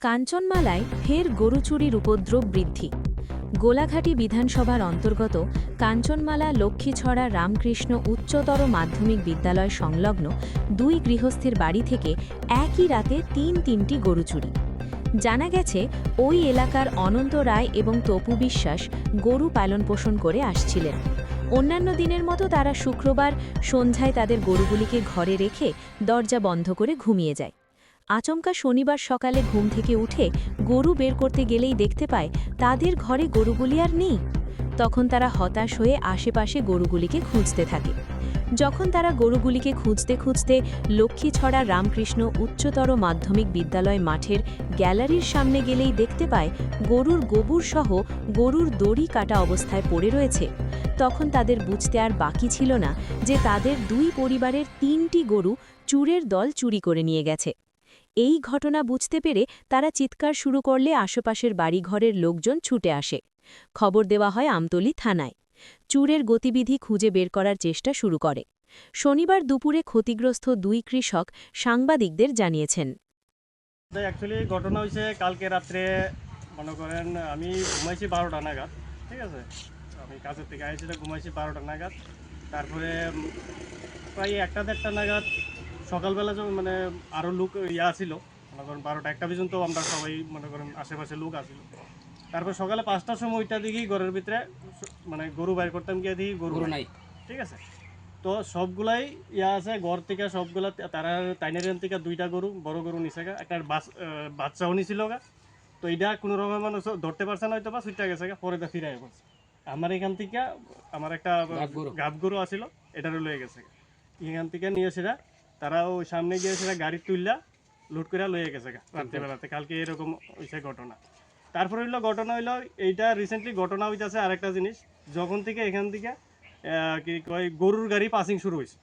কাঞ্চনমালায় ফের গরু চুরির উপদ্রব বৃদ্ধি। গোলাঘাটি বিধানসভার অন্তর্গত কাঞ্চনমালা লক্ষ্মীছড়া রামকৃষ্ণ উচ্চতর মাধ্যমিক বিদ্যালয় সংলগ্ন দুই গৃহস্থের বাড়ি থেকে একই রাতে তিনটি গরু চুরি। জানা গেছে, ওই এলাকার অনন্ত রায় এবং তপু বিশ্বাস গরু পালন পোষণ করে আসছিলেন। অন্যান্য দিনের মতো তারা শুক্রবার সন্ধ্যায় তাদের গরুগুলিকে ঘরে রেখে দরজা বন্ধ করে ঘুমিয়ে যায়। আচমকা শনিবার সকালে ঘুম থেকে উঠে গরু বের করতে গেলেই দেখতে পায় তাদের ঘরে গরুগুলি আর নেই। তখন তারা হতাশ হয়ে আশেপাশে গরুগুলিকে খুঁজতে থাকে। যখন তারা গরুগুলিকে খুঁজতে লক্ষ্মীছড়া রামকৃষ্ণ উচ্চতর মাধ্যমিক বিদ্যালয় মাঠের গ্যালারির সামনে গেলেই দেখতে পায় গরুর গোবর সহ গরুর দড়ি কাটা অবস্থায় পড়ে রয়েছে। তখন তাদের বুঝতে আর বাকি ছিল না যে তাদের দুই পরিবারের তিনটি গরু চোরের দল চুরি করে নিয়ে গেছে। এই ঘটনা বুঝতে পেরে তারা চিৎকার শুরু করলে আশেপাশের বাড়িঘরের লোকজন ছুটে আসে। খবর দেওয়া হয় আমতলী থানায়। চুরের গতিবিধি খুঁজে বের করার চেষ্টা শুরু করে। শনিবার দুপুরে ক্ষতিগ্রস্ত দুই কৃষক সাংবাদিকদের জানিয়েছেন। অ্যাকচুয়ালি ঘটনা হয়েছে কালকে রাত্রে, মনে করেন আমি ঘুমাইছি 12টা নাগাদ। ঠিক আছে, আমি কাজের থেকে আইসি, ঘুমাইছি 12টা নাগাদ। তারপরে প্রায় 1টা-1.5টা নাগাদ সকালবেলা মানে আরও লোক ছিল, মনে করেন 12টা-1টা পর্যন্ত আমরা সবাই মনে করেন আশেপাশে লোক আসিল। তারপর সকালে 5টার সময় ওইটা দেখি ঘরের ভিতরে মানে গরু বাইর করতাম গিয়ে দেখি গরু নাই। ঠিক আছে, তো সবগুলাই আছে ঘর থেকে, সবগুলা তারা তাইনের থেকে 2টা গরু, বড় গরু নিছে গা, একটা বাচ্চাও নিছিল গা। তো এটা কোনো রকম মানুষ ধরতে পারছে না, হয়তো বা ছুটটা গেছে গা, পরে তা ফিরে পড়ছে। আমার এখান থেকে আমার একটা গাব গরু আসিল, এটারও লয়ে গেছে গা। এখান থেকে নিয়ে সেটা তারা ওই সামনে গিয়ে সেটা গাড়ি তুললা লুট করে লয়ে গেছে গা রাত্রিবেলাতে। কালকে এরকম হয়েছে ঘটনা। তারপরে হইলো ঘটনা হইলো এইটা রিসেন্টলি ঘটনা হইতেছে আরেকটা জিনিস, যখন থেকে এখান থেকে কি কয় গরুর গাড়ি পাসিং শুরু হয়েছে।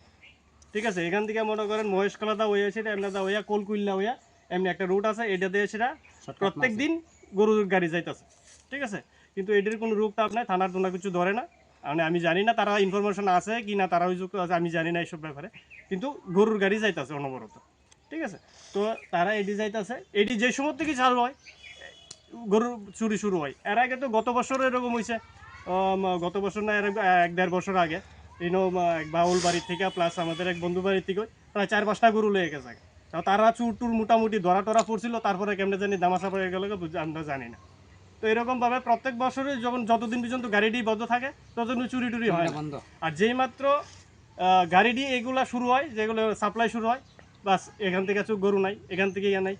ঠিক আছে, এখান থেকে মনে করেন মহেশকলাদা হয়ে সেটা এমনাদা হইয়া কোলকুল্লা হইয়া এমনি একটা রুট আছে, এটা দিয়ে সেটা প্রত্যেক দিন গরুর গাড়ি যাইতেছে। ঠিক আছে, কিন্তু এটির কোনো রুট টাপ নাই, থানার টুনা কিছু ধরে না। মানে আমি জানি না তারা ইনফরমেশন আছে কি না, তারা অভিযুক্ত আছে আমি জানি না এইসব ব্যাপারে, কিন্তু গরুর গাড়ি যাইতেছে অনবরত। ঠিক আছে, তো তারা এটি যাইতেছে, এটি যে সময় থেকে চালু হয় গরুর চুরি শুরু হয়। এর আগে তো গত বছর এরকম হয়েছে, গত বছর না এর 1-1.5 বছর আগে এক বাউল বাড়ির থেকে প্লাস আমাদের এক বন্ধু বাড়ির থেকে প্রায় 4-5টা গরু লেগে গেছে। তারা চুর টুর মোটামুটি ধরা টরা পড়ছিল, তারপরে কেমনে জানি দামাশা পড়ে গেল আমরা জানি না। তো এরকমভাবে প্রত্যেক বছরে যতদিন পর্যন্ত গাড়িটি বন্ধ থাকে ততদিন চুরি টুরি হয় না। আর যেই মাত্র গাড়িটি এগুলা শুরু হয়, যেগুলো সাপ্লাই শুরু হয়, বাস এখান থেকে গরু নাই, এখান থেকে ইয়ে নাই।